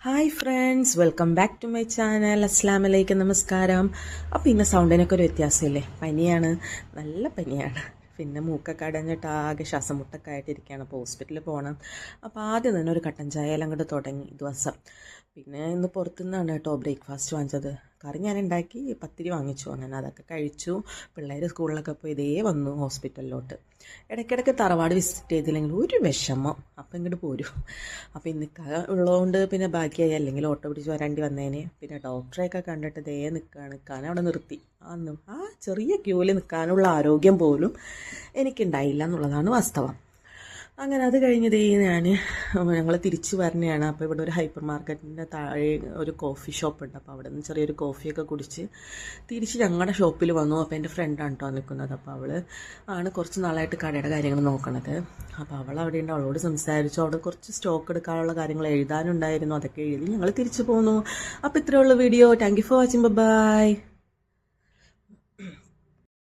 Hi friends, welcome back to my channel. അസ്സലാമലൈക്കും, നമസ്കാരം. അപ്പോൾ ഇന്ന് സൗണ്ടിനൊക്കെ ഒരു വ്യത്യാസമില്ലേ? പനിയാണ്, നല്ല പനിയാണ്. പിന്നെ മൂക്കൊക്കെ അടഞ്ഞിട്ട് ആകെ ശ്വാസം മുട്ടൊക്കെ ആയിട്ടിരിക്കുകയാണ്. അപ്പോൾ ഹോസ്പിറ്റലിൽ പോകണം. അപ്പോൾ ആദ്യം തന്നെ ഒരു കട്ടൻ ചായ എല്ലാം അങ്ങോട്ട് തുടങ്ങി ദിവസം. പിന്നെ ഇന്ന് പുറത്തുനിന്നാണ് കേട്ടോ ബ്രേക്ക്ഫാസ്റ്റ് വാങ്ങിച്ചത്. കറി ഞാൻ ഉണ്ടാക്കി, പത്തിരി വാങ്ങിച്ചു. അങ്ങനെ അതൊക്കെ കഴിച്ചു. പിള്ളേർ സ്കൂളിലൊക്കെ പോയി ഇതേ വന്നു ഹോസ്പിറ്റലിലോട്ട്. ഇടയ്ക്കിടയ്ക്ക് തറവാട് വിസിറ്റ് ചെയ്തില്ലെങ്കിൽ ഒരു വിഷമം. അപ്പം ഇങ്ങോട്ട് പോരും. അപ്പോൾ ഇന്ന് ഉള്ളതുകൊണ്ട് പിന്നെ ബാക്കിയായി, അല്ലെങ്കിൽ ഓട്ടോ പിടിച്ച് വരേണ്ടി വന്നേനെ. പിന്നെ ഡോക്ടറെയൊക്കെ കണ്ടിട്ട് ദേ നിൽക്കാൻ അവിടെ നിർത്തി. അന്നും ആ ചെറിയ ക്യൂവിൽ നിൽക്കാനുള്ള ആരോഗ്യം പോലും എനിക്കുണ്ടായില്ല എന്നുള്ളതാണ് വാസ്തവം. അങ്ങനെ അത് കഴിഞ്ഞതേ ഞങ്ങൾ തിരിച്ച് വരണയാണ്. അപ്പോൾ ഇവിടെ ഒരു ഹൈപ്പർ മാർക്കറ്റിൻ്റെ താഴെ ഒരു കോഫി ഷോപ്പ് ഉണ്ട്. അപ്പോൾ അവിടെ നിന്ന് ചെറിയൊരു കോഫിയൊക്കെ കുടിച്ച് തിരിച്ച് ഞങ്ങളുടെ ഷോപ്പിൽ വന്നു. അപ്പോൾ എൻ്റെ ഫ്രണ്ടാണ് കേട്ടോ നിൽക്കുന്നത്. അപ്പോൾ അവൾ ആണ് കുറച്ച് നാളായിട്ട് കടയുടെ കാര്യങ്ങൾ നോക്കണത്. അപ്പോൾ അവൾ അവിടെ ഉണ്ട്. അവളോട് സംസാരിച്ചു. അവിടെ കുറച്ച് സ്റ്റോക്ക് എടുക്കാനുള്ള കാര്യങ്ങൾ എഴുതാനുണ്ടായിരുന്നു. അതൊക്കെ എഴുതി ഞങ്ങൾ തിരിച്ചു പോന്നു. അപ്പോൾ ഇത്രയുള്ള video. Thank you for watching. By.